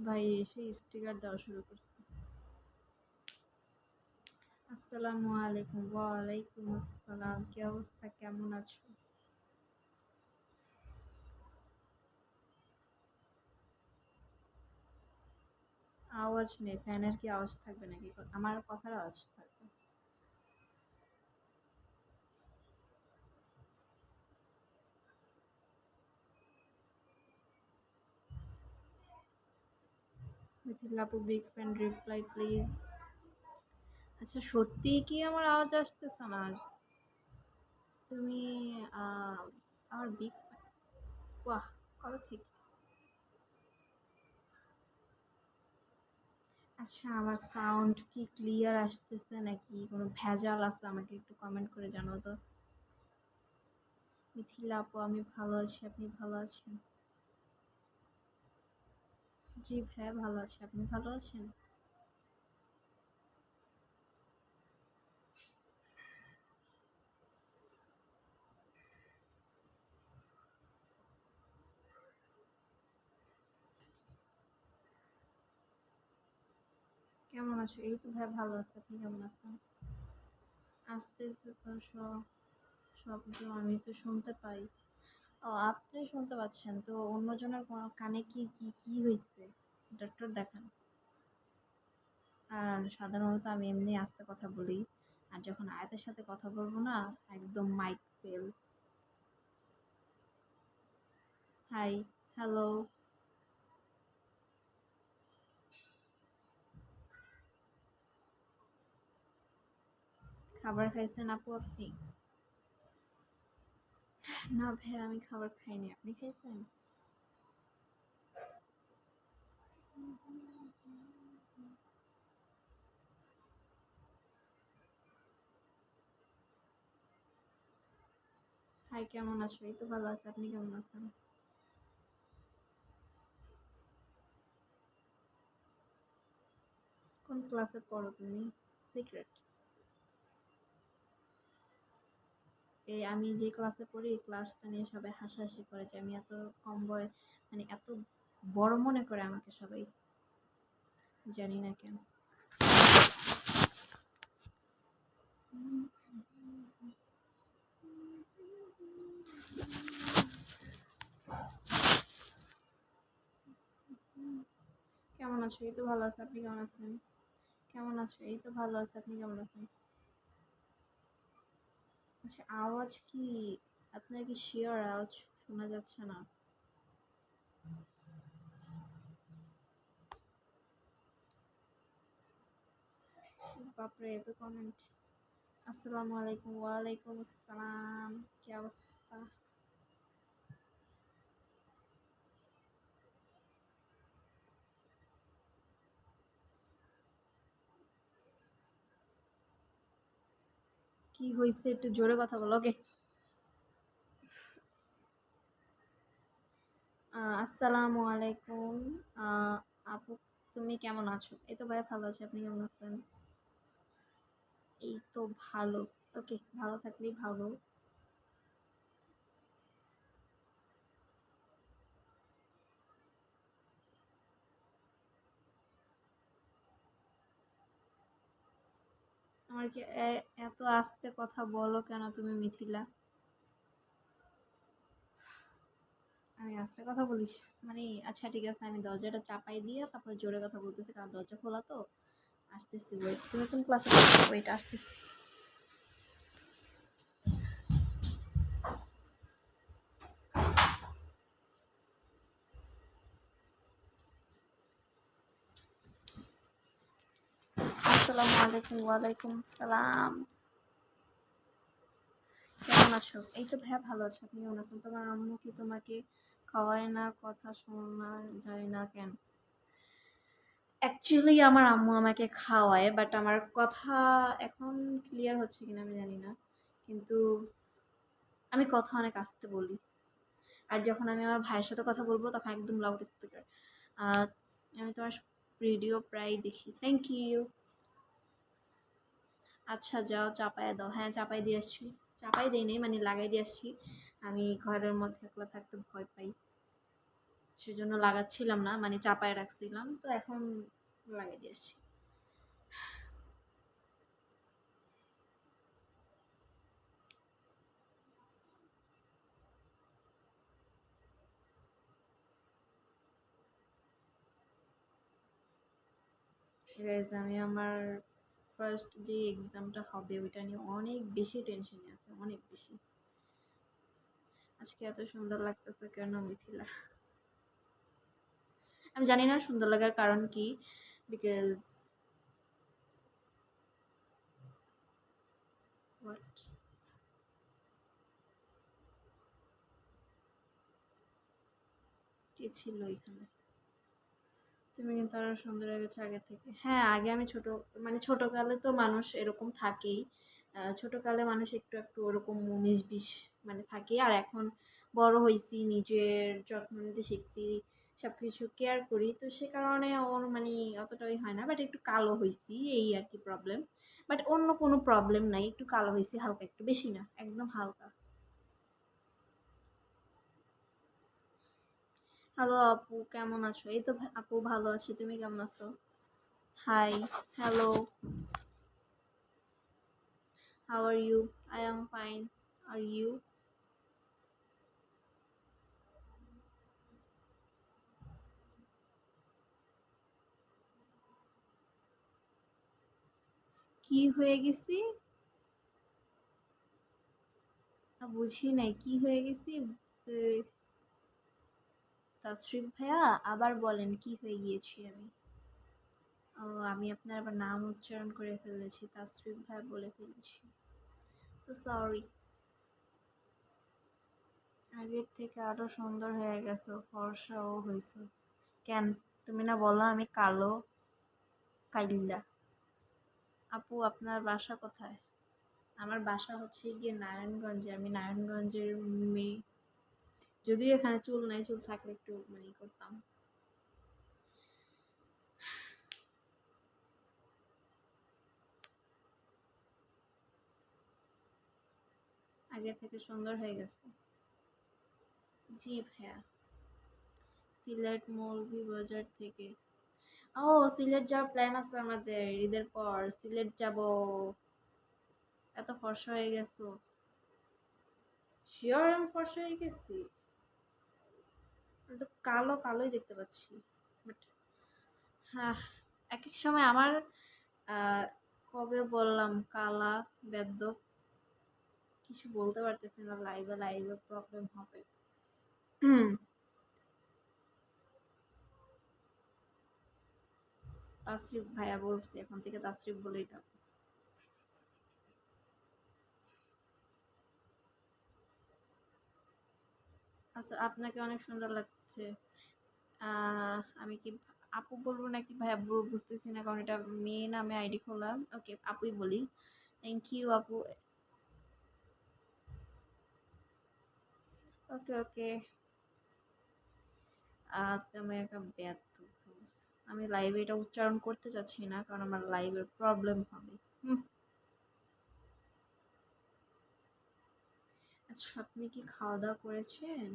ভাই এসে স্টিকার দেওয়া শুরু করছে। আসসালামু আলাইকুম। ওয়ালাইকুম আসসালাম। কি অবস্থা, কেমন আছো? আওয়াজ নেই, ফ্যানের কি আওয়াজ থাকবে নাকি? আমার কথার আওয়াজ থাকবে? মিথিলা আপু বিগ ফ্যান, রিপ্লাই প্লিজ। আচ্ছা, সত্যি কি আমার আওয়াজ আসতেছে না? তুমি আমার বিগ, বাহ, কবে থেকে? আচ্ছা, আমার সাউন্ড কি ক্লিয়ার আসতেছে নাকি কোনো ভেজাল আছে? আমাকে একটু কমেন্ট করে জানাও তো। মিথিলা আপু আমি ভালো আছি, আপনি ভালো আছেন? জি ভাইয়া ভালো আছি, আপনি ভালো আছেন? কেমন আছো? এই তো ভাইয়া ভালো আছে, আপনি কেমন আছেন? আসতেছে তো শব্দ আমি তো শুনতে পাই। ও, আপনি শুনতে পাচ্ছেন তো? অন্যজনের কানে কি কি কি হয়েছে? ডক্টর দেখান। আর সাধারণত আমি এমনি আস্তে কথা বলি, আর যখন আয়াতের সাথে কথা বলবো না, একদম মাইক ফেল। High, hello. খাবার খাইছেন আপু আপনি? না ভাইয়া আমি খাবার খাইনি, আপনি খাইছেন? হাই, কেমন আছো? এই তো ভালো আছে, আপনি কেমন আছেন? কোন ক্লাসে পড়ো তুমি? সিক্রেট? এই আমি যে ক্লাসে পড়ি, এই ক্লাসটা নিয়ে সবাই হাসাহাসি করে যে আমি এত কম বয়স, মানে এত বড় মনে করে আমাকে সবাই। জানি না কেন। কেমন আছো? এই তো ভালো আছে, আপনি কেমন আছেন? কেমন আছো? এই তো ভালো আছে, আপনি কেমন আছেন? আচ্ছা, আওয়াজ কি, আপনার কি শিওর আওয়াজ শোনা যাচ্ছে না? বাপরে, এত কমেন্ট! আসসালামু আলাইকুম। ওয়ালাইকুম আসসালাম। কি অবস্থা? কি হয়েছে, একটু জোরে কথা বলো। ওকে। আসসালামু আলাইকুম। আহ, আপু তুমি কেমন আছো? এই তো ভাই ভালো আছি, আপনি কেমন আছেন? এই তো ভালো। ওকে, ভালো থাকলেই ভালো। আমার কি এত আস্তে কথা বলো কেন তুমি, মিথিলা? আমি আস্তে কথা বলিস মানে? আচ্ছা ঠিক আছে, আমি দরজাটা চাপাই দিয়ে তারপর জোরে কথা বলতেছি, কারণ দরজা খোলা তো। আসতেছি, ওয়েট। তুমি কোন ক্লাসে? ওয়েট, আসতেছি। আসসালামু আলাইকুম। ওয়ালাইকুম আসসালাম। কেমন আছো? এই তো ভাইয়া ভালো আছো, আপনি কেমন আছেন? তোমার আম্মু কি তোমাকে খাওয়ায় না? কথা শোনা যায় না কেন? অ্যাকচুয়ালি আমার আম্মু আমাকে খাওয়ায়, বাট আমার কথা এখন ক্লিয়ার হচ্ছে কিনা আমি জানি না। কিন্তু আমি কথা অনেক আস্তে বলি। আর যখন আমি আমার ভাইয়ের সাথে কথা বলবো তখন একদম লাউড স্পিকার। আমি তোমার ভিডিও প্রায় দেখি। Thank you. আচ্ছা যাও চাপায় দাও। হ্যাঁ, চাপাই দিয়ে আসছি। চাপাই দেই নেই, মানে লাগাই দিয়ে আসছি। আমি ঘরের মধ্যে একলা থাকতে ভয় পাই। সেজন্য লাগাচ্ছিলাম না, মানে চাপায় রাখছিলাম, তো এখন লাগিয়ে দিয়েছি। গাইজ আমি আমার ফার্স্ট যে এক্সামটা হবে ওইটা নিয়ে অনেক বেশি টেনশনে আছে, অনেক বেশি। আজকে এত সুন্দর লাগতেছে কেন মিথিলা? আমি জানি না সুন্দর লাগার কারণ কি, বিকজ হোয়াট, কি ছিল এখানে? তুমি কিন্তু আরো সুন্দর হয়ে আগে থেকে। হ্যাঁ, আগে আমি ছোট, মানে ছোটকালে তো মানুষ এরকম থাকেই। ছোটকালে মানুষ একটু একটু ওরকম উনিশ বিশ মানে থাকে। আর এখন বড় হয়েছি, নিজের যত্ন নিতে শিখছি, সবকিছু কেয়ার করি, তো সে কারণে ওর মানে অতটাই হয় না, বাট একটু কালো হয়েছি এই আর কি প্রবলেম। বাট অন্য কোনো প্রবলেম নাই, একটু কালো হয়েছি হালকা, একটু বেশি না, একদম হালকা। হ্যালো আপু, কেমন আছো? এই তো আপু ভালো আছি, তুমি কেমন আছো? Hi, hello, how are you? I am fine. Are you? কি হয়ে গেছি? বুঝি নাই কি হয়ে গেছি। এ, তাসরিফ ভাইয়া, আবার বলেন কি হয়ে গিয়েছি আমি? ও, আমি আপনার আবার নাম উচ্চারণ করে ফেলেছি, তাসরিফ ভাইয়া বলে ফেলেছি। So sorry. আগের থেকে আরো সুন্দর হয়ে গেছো, ফর্সাও হয়েছো। কেন? তুমি না বলো আমি কালো, কাইল্লা। আপু আপনার বাসা কোথায়? আমার বাসা হচ্ছে গিয়ে নারায়ণগঞ্জে, আমি নারায়ণগঞ্জের মেয়ে। যদিও এখানে চুল নাই, চুল থাকলে একটু মানে করতাম। আগে থেকে সুন্দর হয়ে গেছে। জি ভাইয়া। সিলেট মৌলভীবাজার থেকে। ও, সিলেট যাওয়ার প্ল্যান আছে আমাদের ঈদের পর, সিলেট যাব। এত ফর্সা হয়ে গেছো। শিওর আমি ফর্সা হয়ে গেছি? আমি তো কালো কালোই দেখতে পাচ্ছি, বাট হ্যাঁ, এক এক সময় আমার আহ, কবে বললাম কালা বেদ্যপ, কিছু বলতে পারতেছি না, লাইভে লাইভে প্রবলেম হবে। তাসরিফ ভাইয়া বলছি, এখন থেকে তাসরিফ বলেই ডাক। আচ্ছা, আপনাকে অনেক সুন্দর লাগছে। আমি কি আপু বলবো নাকি ভাইয়া বুঝতেছি না, কারণ এটা মেয়ে নামে আইডি খোলা। ওকে, আপুই বলি। থ্যাংক ইউ আপু। ওকে ওকে। তুমি একটা ব্যর্থ। আমি লাইভে এটা উচ্চারণ করতে চাচ্ছি না, কারণ আমার লাইভের প্রবলেম হবে। হুম। আচ্ছা, আপনি কি খাওয়া দাওয়া করেছেন?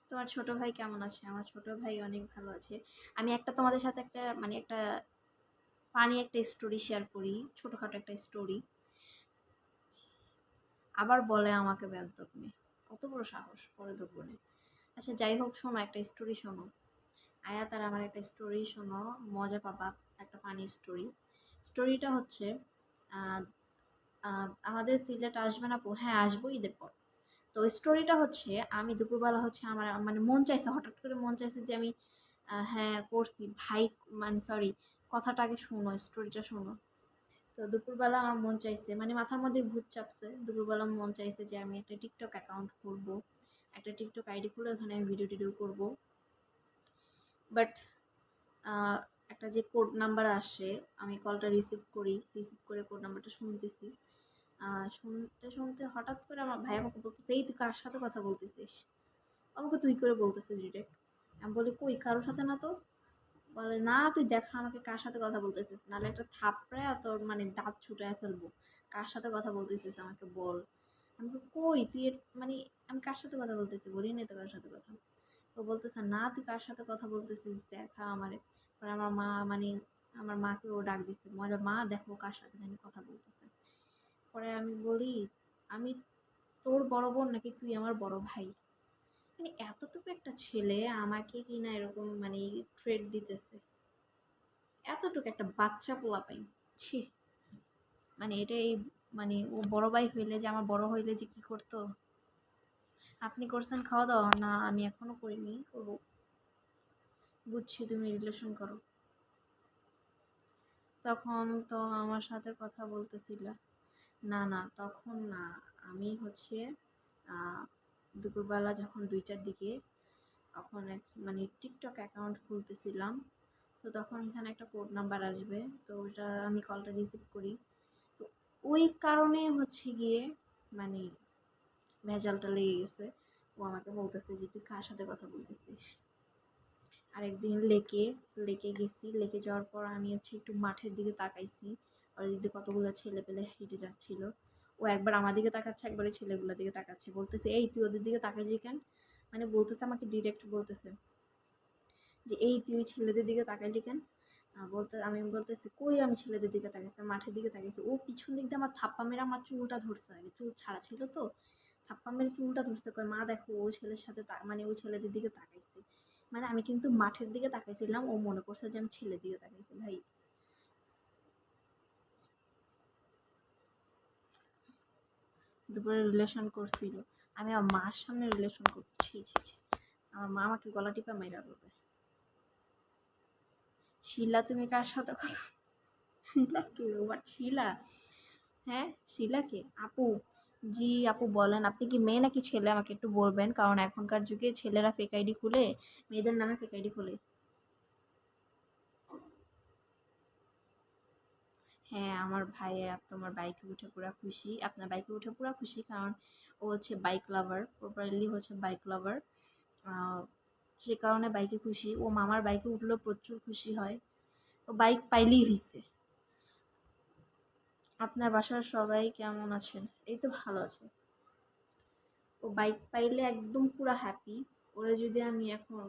তোমার ছোট ভাই কেমন আছে? আমার ছোট ভাই অনেক ভালো আছে। আমি একটা তোমাদের সাথে একটা মানে একটা ফানি একটা স্টোরি শেয়ার করি, ছোটখাটো একটা স্টোরি। আবার বলে আমাকে বেয়াদব মেয়ে। কত বড় সাহস, পরে দুপুরে। আচ্ছা যাই হোক, শোনো একটা স্টোরি শোনো। আয়াত আর আমার একটা স্টোরি শোনো, মজা পাবা। একটা ফানি স্টোরি। স্টোরিটা হচ্ছে আহ, আমাদের সিলেট আসবে না আপু? হ্যাঁ আসবো ঈদের পর। তো স্টোরিটা হচ্ছে, আমি দুপুরবেলা হচ্ছে আমার মানে মন চাইছে, হঠাৎ করে মন চাইছে যে আমি হ্যাঁ করছি ভাই, মানে সরি, কথাটা আগে শোনো, স্টোরিটা শোনো। তো দুপুরবেলা আমার মন চাইছে, মানে মাথার মধ্যে ভূত চাপছে, দুপুরবেলা মন চাইছে যে আমি একটা টিকটক অ্যাকাউন্ট খুলবো, একটা টিকটক আইডি খুলে ওখানে আমি ভিডিও টিডিও করবো। বাট একটা যে কোড নাম্বার আসে, আমি কলটা রিসিভ করি, রিসিভ করে কোড নাম্বারটা শুনতেছি। শুনতে শুনতে হঠাৎ করে আমার ভাই আমাকে বলতেছে, এই তুই কার সাথে কথা বলতেছিস? আমাকে তুই করে বলতেছে ডিরেক্ট। আমি বলি কই, কারোর সাথে না তো। বলে না, তুই দেখা আমাকে কার সাথে কথা বলতেছিস, নাহলে একটা থাপড়ায় তোর মানে দাঁত ছুটায় ফেলবো। কার সাথে কথা বলতেছিস আমাকে বল। আমি বলি, কই তুই মানে আমি কার সাথে কথা বলতেছি, বলি নাই তো কার সাথে কথা। ও বলতেছে না তুই কার সাথে কথা বলতেছিস দেখা আমারে। পরে আমার মা মানে আমার মাকে ও ডাক দিচ্ছে, মজা মা দেখো কার সাথে জানি কথা বলতেছে। পরে আমি বলি, আমি তোর বড় বোন নাকি তুই আমার বড় ভাই? মানে এতটুকু একটা ছেলে আমাকে কিনা এরকম মানে থ্রেট দিতেছে, এতটুকু একটা বাচ্চা পোলাপাইন, ছি। মানে এটাই মানে ও বড় ভাই হইলে যে আমার বড় হইলে যে কি করতো। আপনি করছেন খাওয়া দাওয়া? না আমি এখনো করিনি, করবো। বুঝছি তুমি রিলেশন করো। তখন তো আমার সাথে কথা বলতেছিল। না না তখন না, আমি হচ্ছে দুপুরবেলা যখন 2টার দিকে তখন এক মানে টিকটক অ্যাকাউন্ট খুলতেছিলাম। তো তখন এখানে একটা কোড নাম্বার আসবে, তো ওটা আমি কলটা রিসিভ করি। তো ওই কারণে হচ্ছে গিয়ে মানে ভেজালটা লেগে গেছে। ও আমাকে বলতেছে যে তুই কার সাথে কথা বলতেছিস। আরেকদিন লেকে লেকে গেছি, লেকে যাওয়ার পর আমি হচ্ছে একটু মাঠের দিকে তাকাইছি, আর ওই দিকে কতগুলো ছেলে পেলে হেঁটে যাচ্ছিল। ও একবার আমার দিকে তাকাচ্ছে, একবার ওই ছেলেগুলোর দিকে তাকাচ্ছে, বলতেছে এই তুই ওদের দিকে তাকাইলি কেন? মানে বলতেছে আমাকে ডিরেক্ট বলতেছে যে এই তুই ওই ছেলেদের দিকে তাকাইলি কেন? বলতে আমি বলতেছি কই আমি ছেলেদের দিকে তাকাইছি, মাঠের দিকে তাকাইছি। ও পিছন দিক দিয়ে আমার থাপ্পা মেরে আমার চুলটা ধরছে, আগে চুল ছাড়া ছিল তো, থাপ্পা মেরে চুলটা ধরছে, কয় মা দেখো ও ছেলের সাথে মানে ওই ছেলেদের দিকে তাকাইছে। মানে আমি কিন্তু মাঠের দিকে তাকাইছিলাম, ও মনে করছে যে আমি ছেলের দিকে তাকাইছি। ভাই দুপুরে রিলেশন করছিল, আমি আমার মার সামনে রিলেশন করছি, ছি ছি। আমার মা আমাকে গলা টিপা মাইরা বলবে। শিলা তুমি কার সাথে কথা, শিলা কে? বাট শিলা, হ্যাঁ শিলা কে? আপু, জি আপু বলেন, আপনি কি মেয়ে নাকি ছেলে আমাকে একটু বলবেন, কারণ এখনকার যুগে ছেলেরা ফেক আইডি খুলে, মেয়েদের নামে ফেক আইডি খুলে। হ্যাঁ আমার ভাই তোমার বাইকে উঠে পুরা খুশি, আপনার বাইকে উঠে পুরা খুশি, কারণ ও হচ্ছে বাইক লাভার, প্রপারলি হচ্ছে বাইক লাভার। সে কারণে বাইকে খুশি, ও মামার বাইকে উঠলেও প্রচুর খুশি হয়, ও বাইক পাইলেই হয়েছে। আপনার বাসার সবাই কেমন আছেন? এই তো ভালো আছে। ও বাইক পাইলে একদম পুরা হ্যাপি। ওরে যদি আমি এখন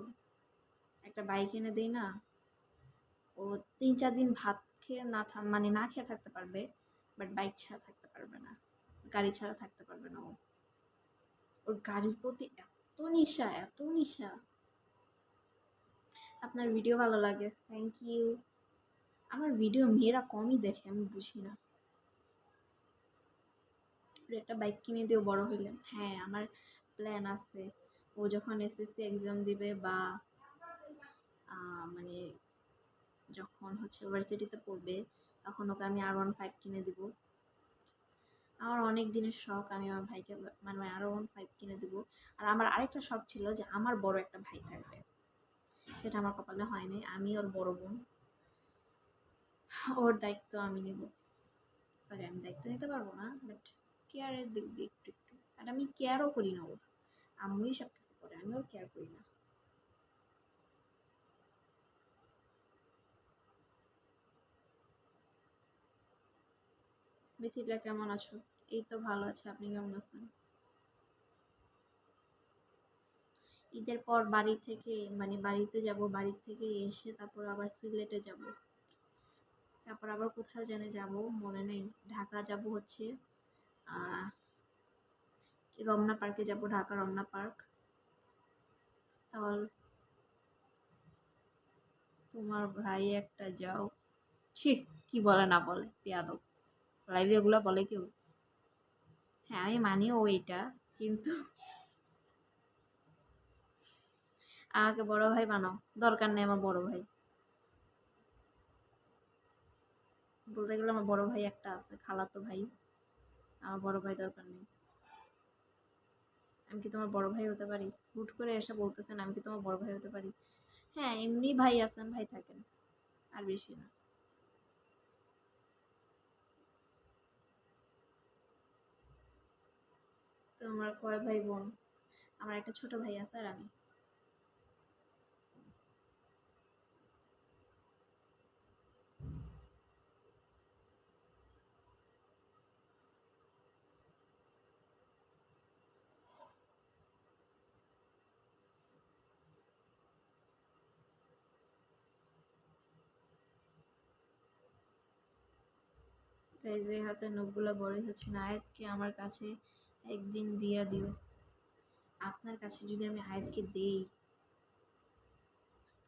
একটা বাইক এনে দেই না, ও 3-4 দিন ভাত খেয়ে না মানে না খেয়ে থাকতে পারবে, বাট বাইক ছাড়া থাকতে পারবে না, গাড়ি ছাড়া থাকতে পারবে না ও। ওর গাড়ির প্রতি এত নেশা, এত নেশা। আপনার ভিডিও ভালো লাগে, থ্যাংক ইউ। আমার ভিডিও মেয়েরা কমই দেখে, আমি বুঝি না। ওর একটা বাইক কিনে দিও বড় হইলে। হ্যাঁ আমার প্ল্যান আছে, ও যখন এসএসসি এক্সাম দিবে বা মানে যখন হচ্ছে ইউনিভার্সিটিতে পড়বে, তখন ওকে আমি R15 কিনে দিব। আমার অনেক দিনের শখ, আমি আমার ভাইকে মানে R15 কিনে দিব। আর আমার আরেকটা শখ ছিল যে আমার বড় একটা ভাই থাকবে, সেটা আমার কপালে হয়নি। আমি ওর বড় বোন, ওর দায়িত্ব আমি নিব। সরি আমি দায়িত্ব নিতে পারবো না, বাট কেয়ারের দিক দিয়ে একটু একটু। আর আমি কেয়ারও করি না ওর, আম্মুই সব কিছু করে, আমি ওর কেয়ার করি না। মিথিলা কেমন আছো? এই তো ভালো আছে, আপনি কেমন আছেন? ঈদের পর বাড়ি থেকে মানে বাড়িতে যাব, বাড়ি থেকে এসে তারপর আবার সিলেটে যাব, তারপর আবার কোথাও যেন যাব, মনে নেই। ঢাকা যাব হচ্ছে আহ রমনা পার্কে যাব, ঢাকা রমনা পার্ক। তাহলে তোমার ভাই একটা যাও, ছি, কি বলে না বলে বেয়াদব, লাইভে এগুলা বলে কেউ? হ্যাঁ আমি মানি ও এটা, কিন্তু আমাকে বড় ভাই বানাও, দরকার নেই আমার বড় ভাই। বলতে গেলে আমার বড় ভাই একটা আছে, খালাতো ভাই। আমার বড় ভাই দরকার নেই। আমি কি তোমার বড় ভাই হতে পারি? হুট করে এসে বলতেছেন আমি কি তোমার বড় ভাই হতে পারি? হ্যাঁ এমনি ভাই আছেন, ভাই থাকেন, আর বেশি না। তোমার কয় ভাই বোন? আমার একটা ছোট ভাই আছে আর আমি। এই যে হাতের নখগুলো বড়ই হচ্ছে না, আয়াতকে আমার কাছে একদিন দিয়া দিও। আপনার কাছে যদি আমি আয়াতকে দেই,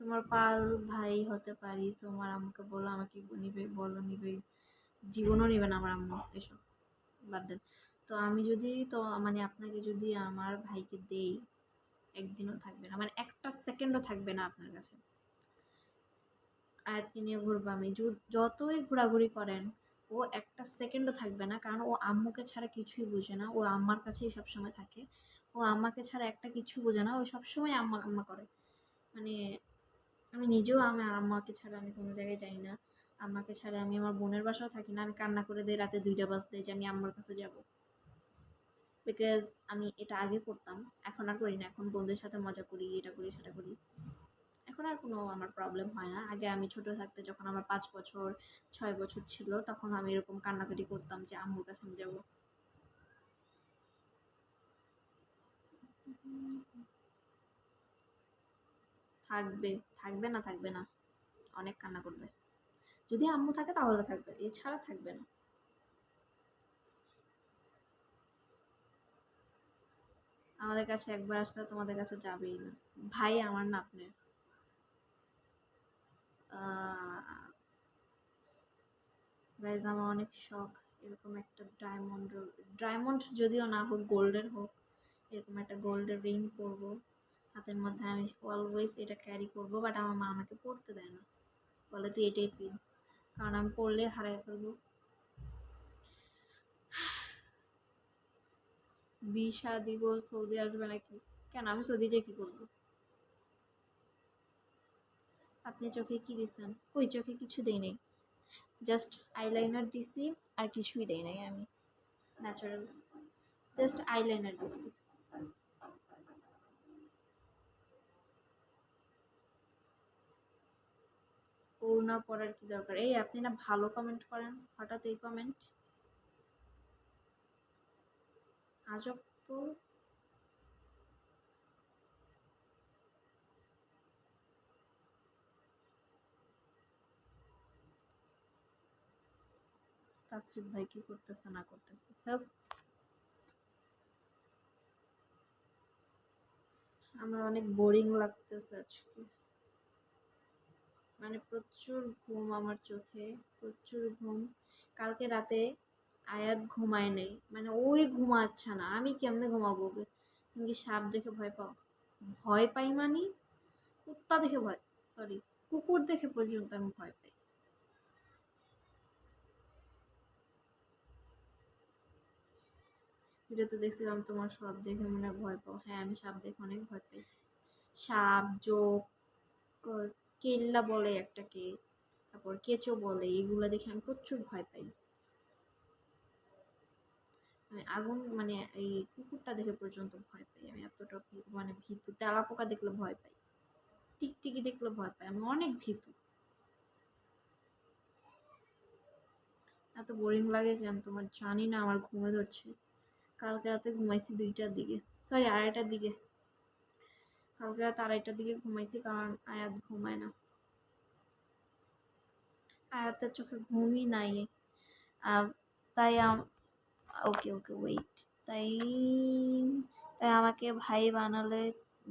তোমার পাল ভাই হতে পারি, তোমার আম্মুকে বলো আমাকে নিবে, বলো নিবে, জীবনও নিবে না আমার আম্মু, এসব বাদ দেন। তো আমি যদি তো মানে আপনাকে যদি আমার ভাইকে দেই, একদিনও থাকবে না, মানে একটা সেকেন্ডও থাকবে না আপনার কাছে। আয়াতকে নিয়ে ঘুরবো আমি, যতই ঘোরাঘুরি করেন, ও একটা সেকেন্ডও থাকবে না, কারণ ও আম্মুকে ছাড়া কিছুই বোঝে না, ও আম্মার কাছেই সবসময় থাকে। ও আম্মাকে ছাড়া একটা কিছু বোঝে না, ও সবসময় আম্মা আম্মা করে। মানে আমি নিজেও আমার আম্মাকে ছাড়া আমি কোনো জায়গায় যাই না। আম্মাকে ছাড়া আমি আমার বোনের বাসাও থাকি না। আমি কান্না করে দেই রাতে ২টা বাজতে যে আমি আম্মার কাছে যাব। বিকজ আমি এটা আগে করতাম, এখন আর করি না। এখন বন্ধুদের সাথে মজা করি, এটা করি সেটা করি। এখন আর কোনো আমার প্রবলেম হয় না। আগে আমি ছোট থাকতে যখন আমার ৫ বছর ৬ বছর ছিল, তখন আমি এরকম কান্নাকাটি করতাম যে আম্মুর কাছে আমি যাব। থাকবে, থাকবে না থাকবে না, অনেক কান্না করবে। যদি আম্মু থাকে তাহলে থাকবে, এছাড়া থাকবে না। আমাদের কাছে একবার আসলে তোমাদের কাছে যাবেই না। ভাই আমার না আপনার। গাইজ আমার অনেক শখ এরকম একটা ডায়মন্ড, ডায়মন্ড যদিও না হোক, গোল্ডের হোক, এরকম একটা গোল্ডের রিং পরবো হাতের মধ্যে। আমি অলওয়েজ এটা ক্যারি করবো, বাট আমার মা আমাকে পরতে দেয় না, বলে তুই এটাই পিন, কারণ আমি পরলে হারাই ফেলবো। ভিসা দিব, সৌদি আসবে নাকি? কেন, আমি সৌদি যে কি করবো? আপনি চোখে কি দিচ্ছেন? ওই চোখে কিছু দেই নাই, জাস্ট আইলাইনার দিছি, আর কিছুই দেই নাই আমি। ন্যাচারাল, জাস্ট আইলাইনার দিছি। ওড়না পরার কি দরকার? এই আপনি না ভালো কমেন্ট করেন, হঠাৎ এই কমেন্ট, আজব তো। তাসরিফ ভাই কি করতেছে না করতেছে, আমার অনেক বোরিং লাগতেছে আজকে। মানে প্রচুর ঘুম আমার চোখে, প্রচুর ঘুম। কালকে রাতে আয়াত ঘুমায় নেই, মানে ওই ঘুমাচ্ছে না, আমি কেমনে ঘুমাবো ওকে? তুমি কি সাপ দেখে ভয় পাও? ভয় পাই মানে কুত্তা দেখে ভয়, সরি, কুকুর দেখে পর্যন্ত আমি ভয় পাই। ভিডিওতে দেখছিলাম তোমার সাপ দেখে মনে হয় ভয় পাও। হ্যাঁ, আমি সাপ দেখে অনেক ভয় পাই। সাপ, জোক, কেল্লা বলে একটাকে, তারপর কেঁচো বলে, এগুলা দেখে আমি প্রচুর ভয় পাই। আমি আগুন মানে এই কুকুরটা দেখে পর্যন্ত ভয় পাই, আমি এতটা মানে ভীতু। তেলা পোকা দেখলে ভয় পাই, টিকটিকি দেখলে ভয় পাই, আমি অনেক ভীতু। এত বোরিং লাগে কেন তোমার জানি না, আমার ঘুমে ধরছে। কালকে রাতে ঘুমাইছি 2টার দিকে, সরি 2:30টার দিকে। কালকে রাত 2:30টার দিকে ঘুমাইছি, কারণ আয়াত ঘুমায় না। আয়াতের চোখে ঘুমই নাই। আহ, তাই ওকে ওকে ওয়েট, তাই তাই আমাকে ভাই বানালে,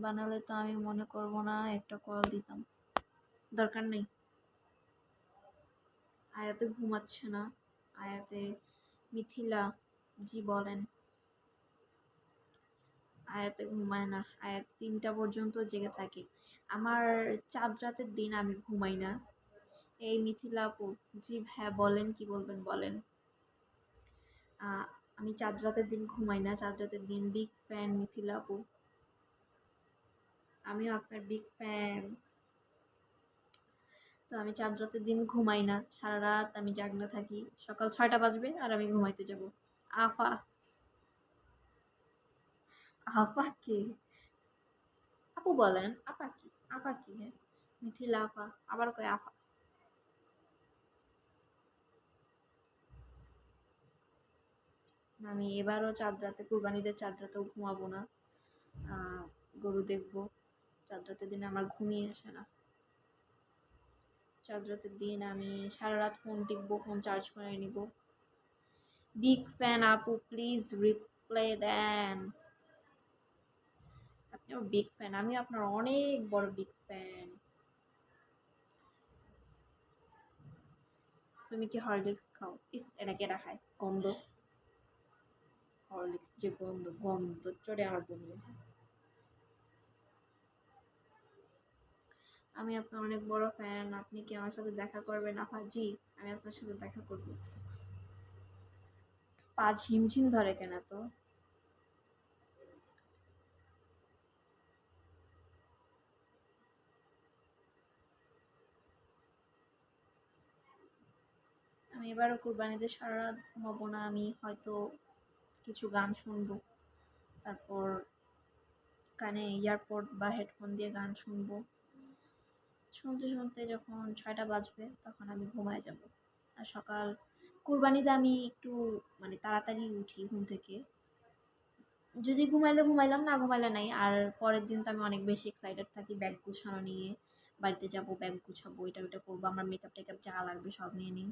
বানালে তো আমি মনে করব না, একটা কল দিতাম। দরকার নেই। আয়াতে ঘুমাচ্ছে না, আয়াতে, মিথিলা জি বলেন। আয়াতে ঘুমায় না, আয়াত 3টা পর্যন্ত জেগে থাকে। আমার চাঁদ রাতের দিন আমি ঘুমাই না। এই মিথিলা আপু, জি হ্যাঁ বলেন, কি বলবেন বলেন। আহ, আমি চাঁদ রাতের দিন ঘুমাই না, চাঁদ রাতের দিন বিগ ফ্যান মিথিলা আপু। আমিও আপনার বিগ ফ্যান। তো আমি চাঁদ রাতের দিন ঘুমাই না, সারা রাত আমি জাগনা থাকি, সকাল 6টা বাজবে আর আমি ঘুমাইতে যাব। আফা, আপা কে? আপু বলেন, আপা কি? আপা কি? হ্যাঁ, মিথিলা আপা, আবার কয় আপা। আমি এবারও চাঁদ রাতে, কুরবানিদের চাঁদ রাতেও ঘুমাবো না। গরু দেখবো। চাঁদ রাতের দিন আমার ঘুমিয়ে আসে না। চাঁদ রাতের দিন আমি সারা রাত ফোন টিপবো, ফোন চার্জ করে নিব। বিগ ফ্যান আপু, প্লিজ রিপ্লাই দেন। আপনিও বিগ ফ্যান, আমি আপনার অনেক বড় বিগ ফ্যান। তুমি কি হরলিক্স খাও? ইস, এটা কে রাখায় গন্ধ, হরলিক্স যে গন্ধ, গন্ধ চড়ে আমার বমি হয়। আমি আপনার অনেক বড় ফ্যান, আপনি কি আমার সাথে দেখা করবেন? আপা জি, আমি আপনার সাথে দেখা করব। পা ঝিমঝিম ধরে কেন তো? আমি এবারও কুরবানিতে সারা রাত ঘুমাবো না, আমি হয়তো কিছু গান শুনবো, তারপর কানে ইয়ারপড বা হেডফোন দিয়ে গান শুনবো, শুনতে শুনতে যখন 6টা বাজবে তখন আমি ঘুমায় যাব। আর সকাল কুরবানিতে আমি একটু মানে তাড়াতাড়ি উঠি ঘুম থেকে, যদি ঘুমাইলে ঘুমাইলাম, না ঘুমাইলে নাই। আর পরের দিন তো আমি অনেক বেশি এক্সাইটেড থাকি ব্যাগ গুছানো নিয়ে, বাড়িতে যাব, ব্যাগ গুছাবো, এটা ওটা করবো, আমার মেকআপ টেকআপ যা লাগবে সব নিয়ে নিই।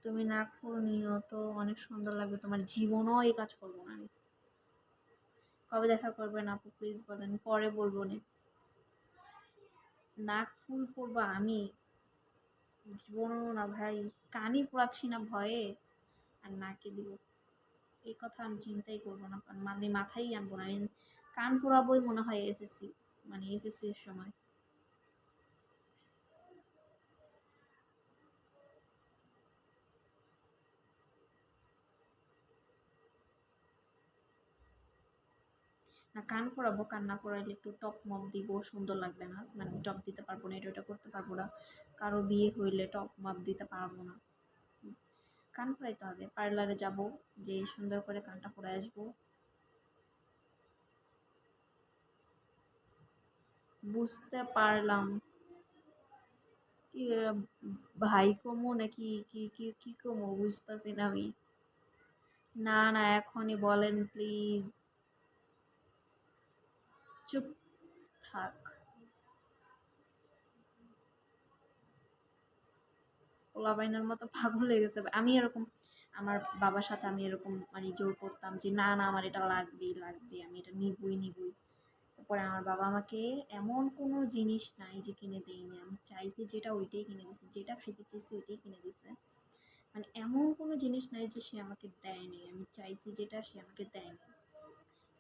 তুমি নাগপুর নিও তো, অনেক সুন্দর লাগবে, তোমার জীবনও এই কাজ করবো না আমি। কবে দেখা করবেন আপু প্লিজ বলেন, পরে বলবো নে। নাক ফুল পরবো আমি? জীবনও না ভাই, কানই পোড়াচ্ছি না ভয়ে, আর নাকে দিব? এই কথা আমি চিন্তাই করবো না, মানে মাথায় আনবো না। আমি কান পোড়াবোই মনে হয় এসএসসি, মানে এসএসসি এর সময়। না কান পোড়াবো, কান না পোড়াইলে একটু টপ মপ দিব, সুন্দর লাগবে না, মানে টপ দিতে পারবো না, এটা ওটা করতে পারবো না, কারো বিয়ে হইলে টপ মপ দিতে পারবো না। কান পোড়াইতে হবে, পার্লারে যাব, যে সুন্দর করে কানটা পোড়াই আসবো। বুঝতে পারলাম। কি ভাই কমু নাকি কি কি কি কমু বুঝতেছি না আমি। না না, এখনই বলেন প্লিজ। চুপ থাক। পোলাপাইনের মতো পাগল হয়ে গেছে আমি এরকম। আমার বাবার সাথে আমি এরকম মানে জোর করতাম যে না না আমার এটা লাগবেই লাগবে, আমি এটা নিবই নিবই। তারপরে আমার বাবা আমাকে এমন কোনো জিনিস নাই যে কিনে দেয়নি, আমি চাইছি যেটা ওইটাই কিনে দিছে, যেটা খাইতে চাইছি ওইটাই কিনে দিছে। মানে এমন কোনো জিনিস নাই যে সে আমাকে দেয়নি, আমি চাইছি যেটা সে আমাকে দেয়নি।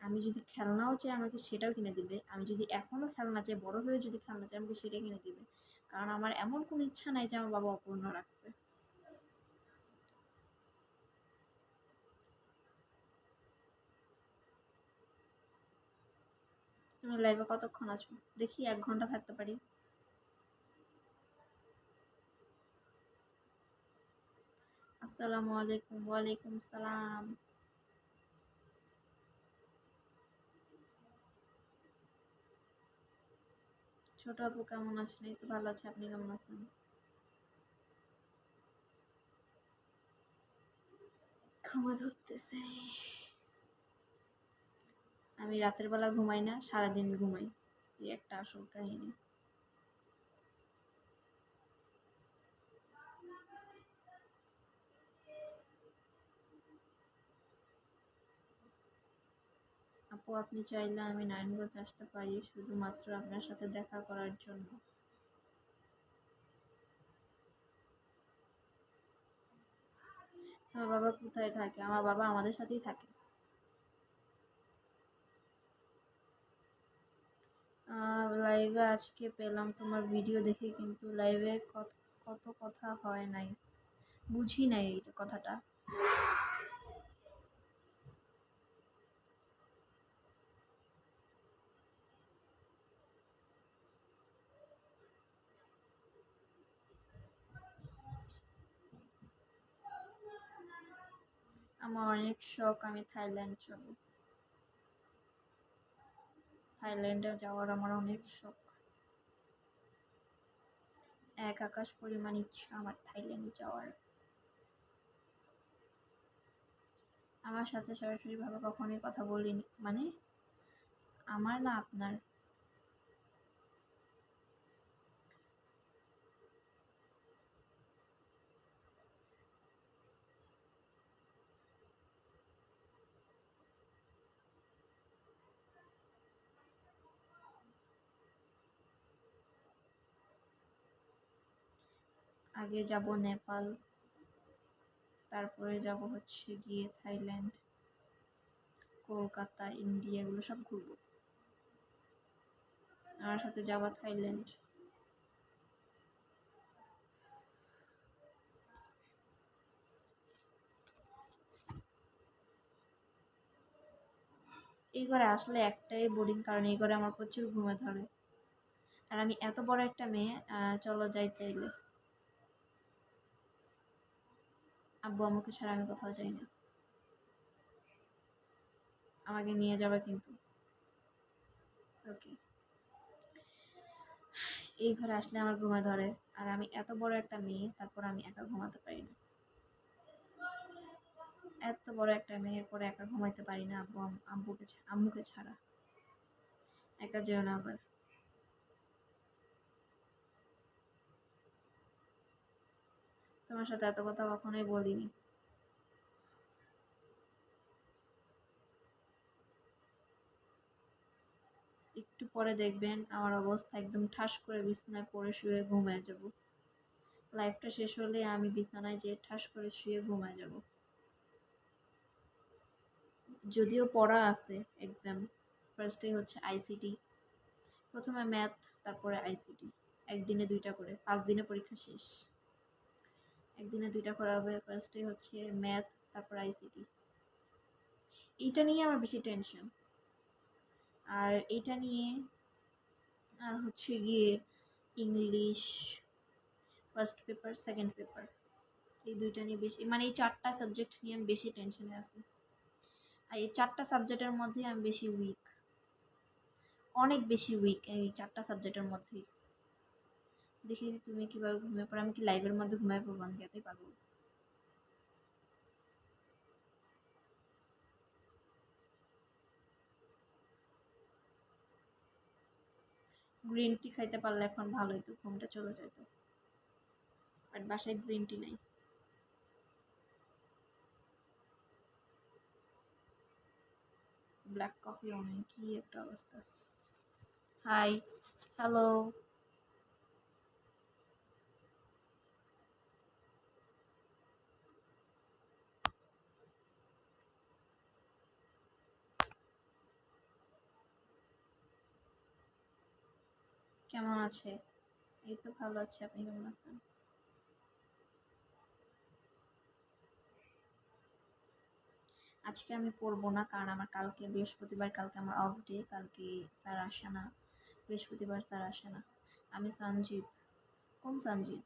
আমি যদি খেলনাও চাই আমাকে সেটাও কিনে দিবে, আমি যদি এখনো খেলনা চাই, বড় হয়ে যদি খেলনা চাই আমাকে সেটাই কিনে দিবে। কারণ আমার এমন কোনো ইচ্ছা নাই যে আমার বাবা অপূর্ণ রাখছে। তুমি লাইভে কতক্ষণ আছো? দেখি 1 ঘন্টা থাকতে পারি। আসসালামু আলাইকুম। ওয়ালাইকুম সালাম। ছোট আপু কেমন আছেন? এই তো ভালো আছে, আপনি কেমন আছেন? ঘুমা ধরতেছে। আমি রাতের বেলা ঘুমাই না, সারাদিন ঘুমাই, এই একটা আসল কাহিনী। আপু আপনি চাইলে আমি নারায়ণগঞ্জ আসতে পারি শুধুমাত্র আপনার সাথে দেখা করার জন্য। তোমার বাবা কোথায় থাকে? আমার বাবা আমাদের সাথেই থাকে। লাইভে আজকে পেলাম তোমার ভিডিও দেখে, কিন্তু লাইভে কত কথা হয় নাই, বুঝি নাই এই কথাটা। আমার অনেক শখ আমি থাইল্যান্ড যাব, থাইল্যান্ডে যাওয়ার আমার অনেক শখ। এক আকাশ পরিমাণ ইচ্ছা আমার থাইল্যান্ড যাওয়ার। আমার সাথে সরাসরি ভাবে কখনোই কথা বলিনি, মানে আমার না আপনার? আগে যাব নেপাল, তারপরে যাব হচ্ছে গিয়ে থাইল্যান্ড, কলকাতা, ইন্ডিয়া, এগুলো সব ঘুরবো। আমার সাথে যাবা থাইল্যান্ড। এই ঘরে আসলে একটাই বোরিং, কারণ এই ঘরে আমার প্রচুর ঘুমে ধরে। আর আমি এত বড় একটা মেয়ে, চলো যাইতে এলে আব্বু আমাকে ছাড়া আমি কোথাও যাই না, আমাকে নিয়ে যাবে কিন্তু। ওকে। এই ঘরে আসলে আমার ঘুমে ধরে, আর আমি এত বড় একটা মেয়ে, তারপর আমি একা ঘুমাতে পারি না। এত বড় একটা মেয়ের পরে একা ঘুমাইতে পারি না আব্বু আম্মুকে ছাড়া। একা যেও না আবার। তোমার সাথে এত কথা কখনোই বলিনি। একটু পরে দেখবেন আমার অবস্থা একদম ঠাস করে বিছানায় পড়ে শুয়ে ঘুমায় যাব। লাইফটা শেষ হলে আমি বিছানায় যে ঠাস করে শুয়ে ঘুমায় যাব। যদিও পড়া আছে এক্সাম, ফার্স্টে হচ্ছে আইসিটি, প্রথমে ম্যাথ, তারপরে আইসিটি। একদিনে দুইটা করে, 5 দিনে পরীক্ষা শেষ। একদিনে দুইটা করা হবে, ফার্স্টে হচ্ছে ম্যাথ, তারপর আইসিটি। এইটা নিয়ে আমার বেশি টেনশন। আর এইটা নিয়ে আর হচ্ছে গিয়ে English first paper, second paper, এই দুইটা নিয়ে বেশি, মানে এই 4টা সাবজেক্ট নিয়ে আমি বেশি টেনশনে আছি। আর এই 4টা সাবজেক্টের মধ্যে আমি বেশি উইক, অনেক বেশি উইক এই 4টা সাবজেক্টের মধ্যেই। দেখি তুমি কিভাবে ঘুমিয়ে পড়ো, আমি কি লাইভের মধ্যে ঘুমিয়ে পড়বো? আমি এতই পাগল। গ্রিন টি খাইতে পারলে এখন ভালোই তো, ঘুমটা চলে যেত। বাট বাসায় গ্রিন টি নাই। ব্ল্যাক কফিও নেই, কি একটা অবস্থা। Hi, hello. কেমন আছে? এই তো ভালো আছে, আপনি কেমন আছেন? আজকে আমি পড়বো না, কারণ আমার কালকে বৃহস্পতিবার, কালকে আমার অফ ডে, কালকে স্যার আসে না। বৃহস্পতিবার স্যার আসে না। আমি সঞ্জিত। কোন সঞ্জিত?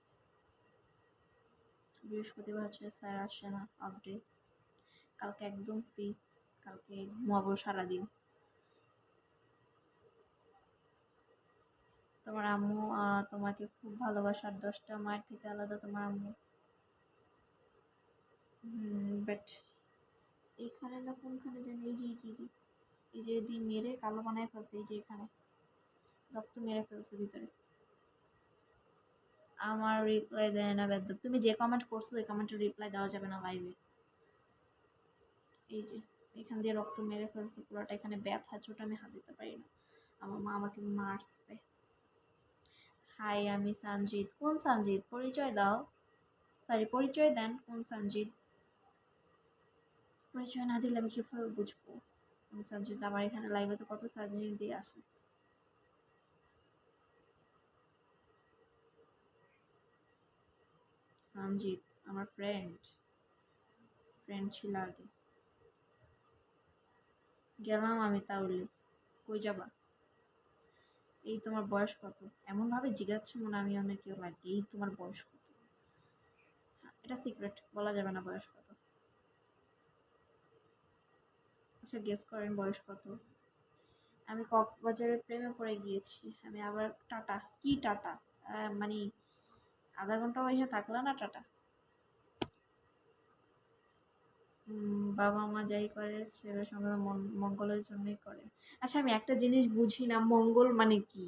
বৃহস্পতিবার হচ্ছে স্যার আসে না, অফ ডে। কালকে একদম ফ্রি, কালকে ঘুমাবো সারাদিন। তোমার আম্মু তোমাকে খুব ভালোবাসে, আর 10টা মায়ের থেকে আলাদা তোমার আম্মু। বাট এখানে না, কোনখানে জানি, এই যে এই যে দিয়ে মেরে কালো বানায় ফেলছে, এই যে এখানে রক্ত মেরে ফেলছে ভিতরে। আমার রিপ্লাই দেয় না বেদ্যপ। তুমি যে কমেন্ট করছো ওই কমেন্টের রিপ্লাই দেওয়া যাবে না লাইভে। এই যে এখান দিয়ে রক্ত মেরে ফেলছে পুরোটা, এখানে ব্যথা, চোট, আমি হাত দিতে পারি না। আমার মা আমাকে মারছে। হাই, আমি সঞ্জিত। কোন সঞ্জিত? পরিচয় দাও। সরি, পরিচয় দেন, কোন সঞ্জিত? পরিচয় না দিলে আমি কিভাবে বুঝবো কোন সঞ্জিত? আমার এখানে লাইভে তো কত সঞ্জিত দিয়ে আসে। সঞ্জিত আমার ফ্রেন্ড, ফ্রেন্ড ছিল আগে। গেলাম আমি তাহলে। কই যাবা? এই তোমার বয়স কত? এমন ভাবে জিজ্ঞাসা মনে আমি অনেক কেউ লাগে, এই তোমার বয়স কত? এটা সিক্রেট, বলা যাবে না বয়স কত। আচ্ছা গেস করেন বয়স কত? আমি কক্সবাজারের প্রেমে পড়ে গিয়েছি। আমি আবার টাটা, কি টাটা? মানে আধা ঘন্টা বসে থাকলা না টাটা? বাবা মা যাই করে ছেলের সঙ্গে মঙ্গলের জন্যই করে। আচ্ছা আমি একটা জিনিস বুঝি না, মঙ্গল মানে কি?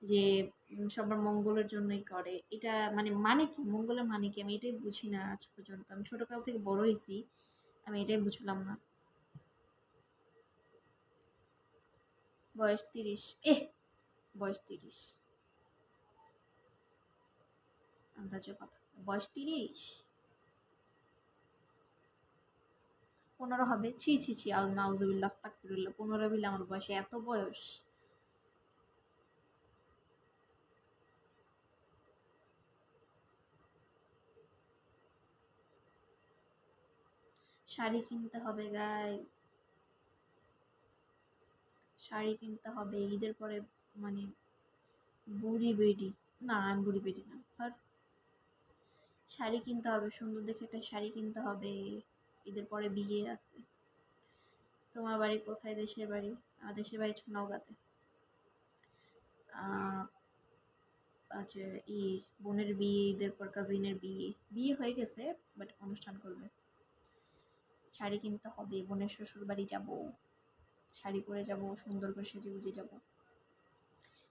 যে সবার মঙ্গলের জন্যই করে, এটা মানে কি মঙ্গলের মানে কি? আমি এটাই বুঝি না আজ পর্যন্ত। আমি ছোটকাল থেকে বড় হয়েছি, আমি এটাই বুঝলাম না। বয়স 30? বয়স 30? আন্দাজে কথা। বয়স 30? 15 হবে। ছি ছি ছি, নাউজুবিল্লাহ আস্তাগফিরুল্লাহ, 15 বিলে আমার বয়সে এত বয়স? শাড়ি কিনতে হবে গাইস, শাড়ি কিনতে হবে ঈদের পরে। মানে বুড়ি বেডি, না আমি বুড়ি বেডি না, আর শাড়ি কিনতে হবে, সুন্দর দেখে একটা শাড়ি কিনতে হবে। ঈদের পরে বিয়ে আছে। তোমার বাড়ি কোথায়? দেশের বাড়ি? আমার দেশের বাড়ি হচ্ছে নওগাঁতে। আহ, আচ্ছা, বোনের বিয়ে, ঈদের পর কাজিনের বিয়ে, বিয়ে হয়ে গেছে, বাট অনুষ্ঠান করবে। শাড়ি কিনতে হবে, বোনের শ্বশুর বাড়ি যাবো, শাড়ি পরে যাব, সুন্দর করে সেজে গুজে যাব।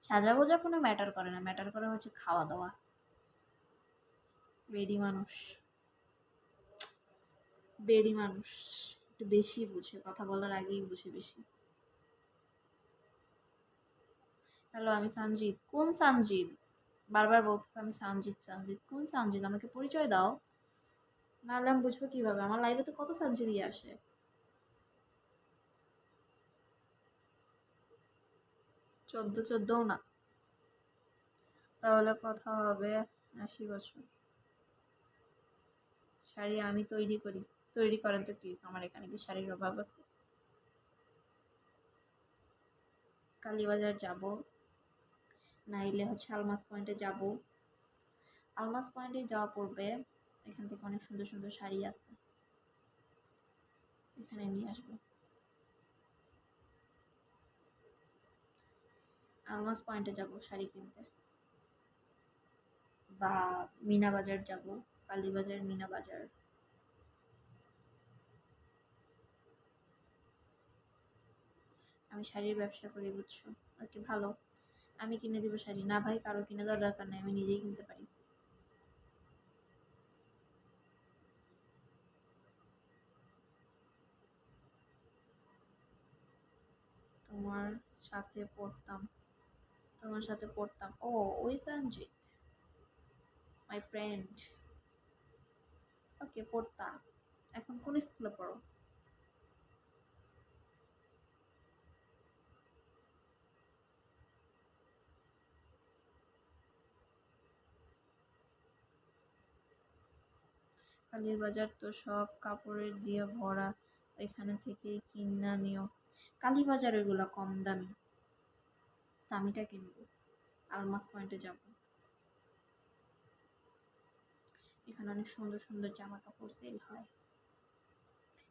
সাজা গোজা কোনো ম্যাটার করে না, ম্যাটার করে হচ্ছে খাওয়া দাওয়া। বেডি মানুষ, বেডি মানুষ একটু বেশি বুঝে, কথা বলার আগেই বুঝে বেশি। হ্যালো, আমি সানজিদ। কোন সানজিদ? বারবার বলতেছে আমি সানজিদ সানজিদ, কোন সানজিদ? আমাকে পরিচয় দাও, নাহলে আমি বুঝবো কিভাবে? আমার লাইভে তো কত সানজিদই আসে। 14 না, তাহলে কথা হবে 80 বছর। শাড়ি আমি তৈরি করি। তৈরি করেন তো প্লিজ, আমার এখানে কি শাড়ির অভাব আছে? কালীবাজার যাব, নাইলে হচ্ছে আলমাস পয়েন্টে যাব। আলমাস পয়েন্টে যাওয়া পড়বে, এখান থেকে অনেক সুন্দর সুন্দর শাড়ি আছে, এখানে নিয়ে আসবো। আলমাস পয়েন্টে যাব শাড়ি কিনতে, বা মিনা বাজার যাব, কালীবাজার, মিনা বাজার। আমি শাড়ির ব্যবসা করি, বুঝছো? ওকে, ভালো। আমি কিনে দিব শাড়ি? না ভাই, কারো কিনে দেওয়ার দরকার নেই, আমি নিজেই কিনতে পারি। তোমার সাথে পড়তাম, তোমার সাথে পড়তাম, ও ওই সঞ্জিত, মাই ফ্রেন্ড। ওকে, পড়তাম। এখন কোন স্কুলে পড়ো? কালীর বাজার তো সব কাপড়ের দিয়ে ভরা, ওইখানে থেকেই কিনা নিও। কালী বাজার এগুলা কম দামি, দামিটা কিনবো। আলমাস পয়েন্টে যাব, এখানে অনেক সুন্দর সুন্দর জামা কাপড় সেল হয়,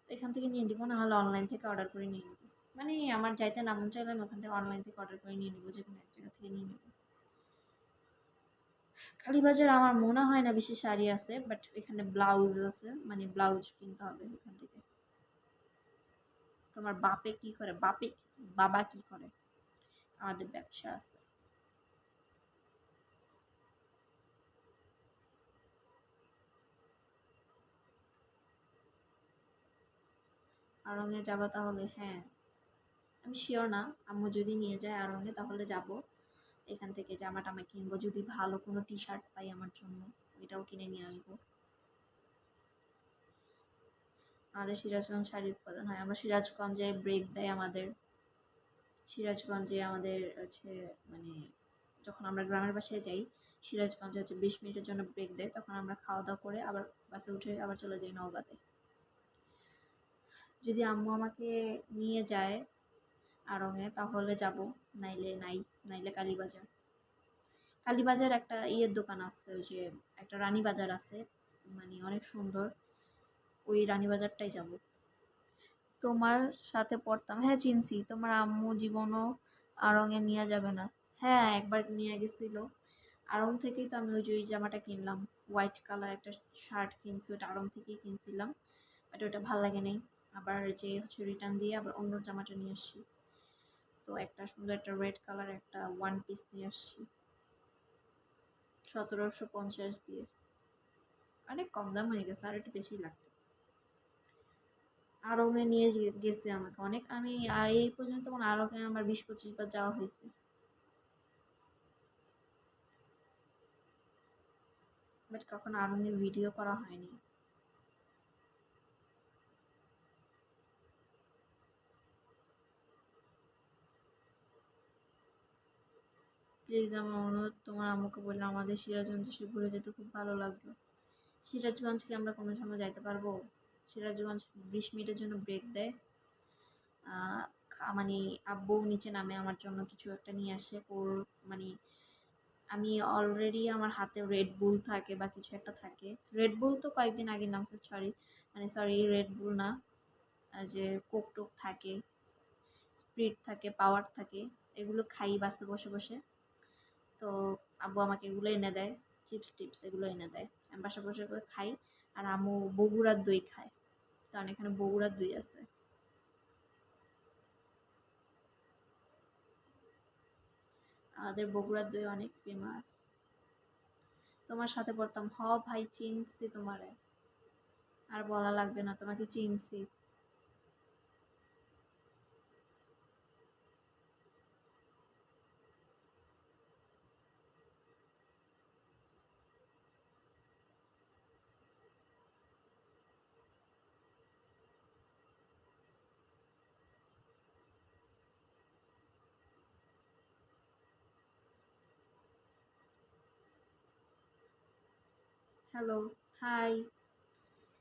এখান থেকে নিয়ে দিব, না হলে অনলাইন থেকে অর্ডার করে নিয়ে নিবো। মানে আমার যাইতে না মন চাইলে আমি ওখান থেকে অনলাইন থেকে অর্ডার করে নিয়ে নিবো, যে কোনো এক জায়গা থেকে নিয়ে নিবো। কালীবাজার আমার মনে হয় না বেশি শাড়ি আছে, বাট এখানে ব্লাউজ আছে, মানে ব্লাউজ কিনতে হবে এখান থেকে। তোমার বাপে কি করে? বাবা কি করে? আমাদের ব্যবসা আছে। আড়ং-এ যাবা তাহলে? হ্যাঁ, আমি শিওর না, আম্মু যদি নিয়ে যায় আড়ং-এ তাহলে যাব। এখান থেকে জামা টামা কিনবো, যদি ভালো কোনো টি শার্ট পাই আমার জন্য, এটাও কিনে নিয়ে আসবো। আমাদের সিরাজগঞ্জ শাড়ি উৎপাদন হয়, আমরা সিরাজগঞ্জে ব্রেক দেয় আমাদের। সিরাজগঞ্জে আমাদের হচ্ছে, মানে যখন আমরা গ্রামের বাসায় যাই, সিরাজগঞ্জে হচ্ছে 20 মিনিটের জন্য ব্রেক দেয়, তখন আমরা খাওয়া দাওয়া করে আবার বাসে উঠে আবার চলে যাই নওগাঁতে। যদি আম্মু আমাকে নিয়ে যায় আড়ং-এ তাহলে যাব, নাইলে নাই, নাইলে কালীবাজার। কালীবাজার একটা ইয়ের দোকান আছে, ওই যে একটা রানী বাজার আছে, মানে অনেক সুন্দর, ওই রানী বাজারটাই যাব। তোমার সাথে পড়তাম, হ্যাঁ চিনছি। তোমার আম্মু জীবনও আড়ং-এ নিয়ে যাবে না? হ্যাঁ, একবার নিয়ে গেছিল। আড়ং থেকেই তো আমি ওই যে ওই জামাটা কিনলাম, হোয়াইট কালার একটা শার্ট কিনছি, ওটা আড়ং থেকেই কিনছিলাম, বাট ওটা ভালো লাগে নাই। আবার যে হচ্ছে রিটার্ন দিয়ে আবার অন্য জামাটা নিয়ে আসছি। তো একটা সুন্দর একটা রেড কালার একটা ওয়ান পিস নিয়ে আসছি, 1750 দিয়ে। অনেক কম দাম হয়ে গেছে, আর একটু বেশি লাগতো। আড়ং-এ নিয়ে গেছে আমাকে অনেক, আমি আর এই পর্যন্ত আমার আড়ং-এ আমার 20-25 বার যাওয়া হয়েছে। বাট কখনো আরঙের ভিডিও করা হয়নি। প্লিজ আমার অনুরোধ, তোমার আম্মুকে বললে আমাদের সিরাজগঞ্জ এসে ঘুরে যেতে খুব ভালো লাগবে। সিরাজগঞ্জকে আমরা কোনো সময় যাইতে পারবো? সিরাজগঞ্জ 20 মিনিটের জন্য ব্রেক দেয়। মানে আব্বু নিচে নামে আমার জন্য কিছু একটা নিয়ে আসে। ওর মানে আমি অলরেডি আমার হাতে রেড বুল থাকে বা কিছু একটা থাকে। রেড বুল তো কয়েকদিন আগে নামছে, সরি রেড বুল না, যে কোক টোক থাকে, স্প্রিট থাকে, পাওয়ার থাকে, এগুলো খাই বাসে বসে বসে। তো আব্বু আমাকে এগুলো এনে দেয়, চিপস টিপস এগুলো এনে দেয়, আমি বাসা বসে করে খাই। আর আম্মু বগুড়ার দই খায়, কারণ এখানে বগুড়ার দই আছে। আমাদের বগুড়ার দই অনেক ফেমাস। তোমার সাথে পড়তাম, ভাই চিনছি তোমারে, আর বলা লাগবে না, তোমাকে চিনছি। Hello, high.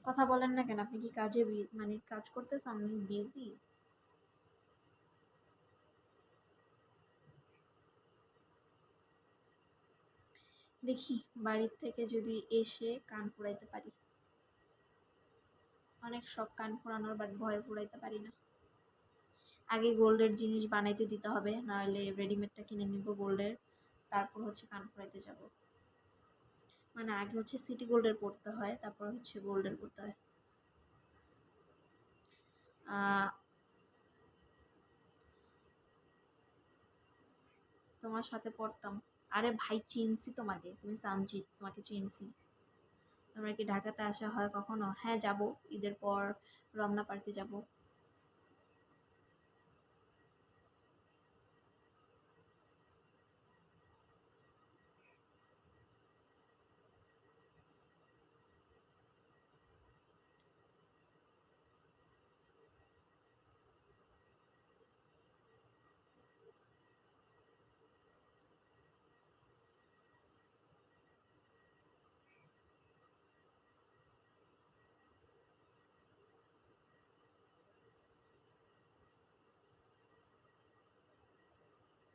কথা বলেন না কেন? আপনি কি কাজে মানে কাজ করতেছেন? আমি বিজি। দেখি বাড়ির থেকে যদি এসে কান ফুরাইতে পারি। অনেক শখ কান ফুরানোর, বাট ভয়ে ফুরাইতে পারি না। আগে গোল্ডের জিনিস বানাইতে দিতে হবে, নাহলে রেডিমেডটা কিনে নিব গোল্ডের, তারপর হচ্ছে কান ফুরাইতে যাব। মানে আগে হচ্ছে সিটি গোল্ডের করতে হয়, তারপর হচ্ছে গোল্ডের করতে হয়। তোমার সাথে পড়তাম। আরে ভাই চিনছি তোমাকে, তুমি সামজিৎ, তোমাকে চিনছি। তোমরা কি ঢাকাতে আসা হয় কখনো? হ্যাঁ যাব, ঈদের পর রমনা পার্কে যাব।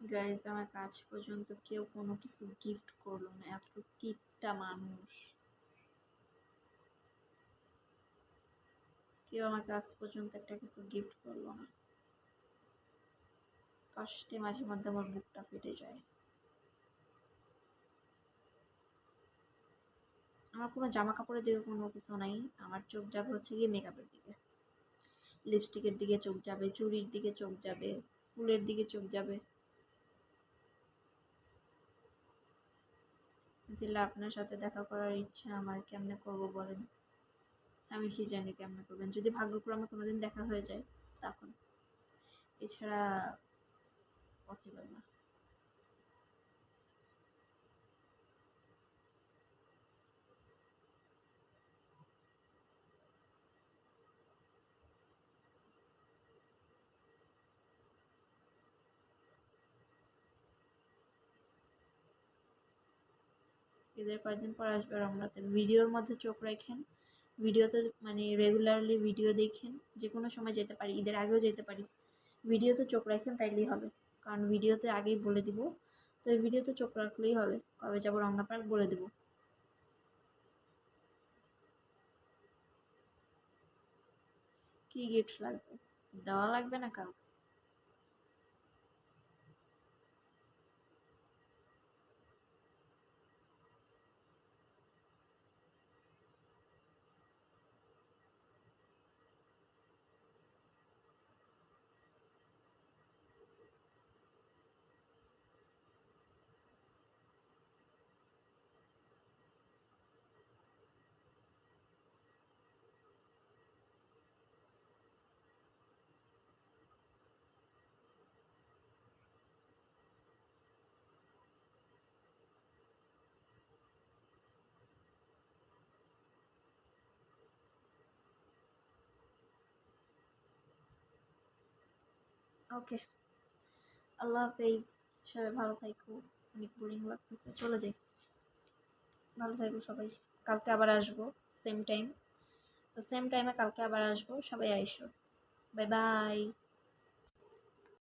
গাইজ, আমার কাজ পর্যন্ত কেউ কোনো কিছু গিফট করলো না, এত কিপটা মানুষ। কেউ আমার কাজ পর্যন্ত একটা কিছু গিফট করলো না। কষ্টে মাঝে মধ্যে আমার বুকটা ফেটে যায়। আমার কোনো জামা কাপড়ের দিকে কোনো কিছু নাই, আমার চোখ যাবে হচ্ছে গিয়ে মেকআপের দিকে, লিপস্টিকের দিকে চোখ যাবে, চুড়ির দিকে চোখ যাবে, ফুলের দিকে চোখ যাবে। জিল্লা, আপনার সাথে দেখা করার ইচ্ছা আমার, কেমনে করবো বলেন? আমি কি জানি কেমনে করবেন, যদি ভাগ্যক্রমে কোনোদিন দেখা হয়ে যায় তখন, এছাড়া পসিবল না। ঈদের কয়েকদিন পর আসবে রমনাতে, ভিডিওর মধ্যে চোখ রাখেন, ভিডিওতে মানে রেগুলারলি ভিডিও দেখেন, যে কোনো সময় যেতে পারি, ঈদের আগেও যেতে পারি। ভিডিওতে চোখ রাখেন তাইলেই হবে, কারণ ভিডিওতে আগেই বলে দিব। তো এই ভিডিওতে চোখ রাখলেই হবে, কবে যাবো রমনা পার্ক বলে দিব। কি গিফট লাগবে? দেওয়া লাগবে না কাউকে। ওকে, আল্লাহ হাফেজ। সবাই ভালো থাকো। অনেক বোরিং লাগতেছে, চলে যাই। ভালো থাকো সবাই। কালকে আবার আসবো সেম টাইম। তো সেম টাইমে কালকে আবার আসবো, সবাই আইসো। Bye bye.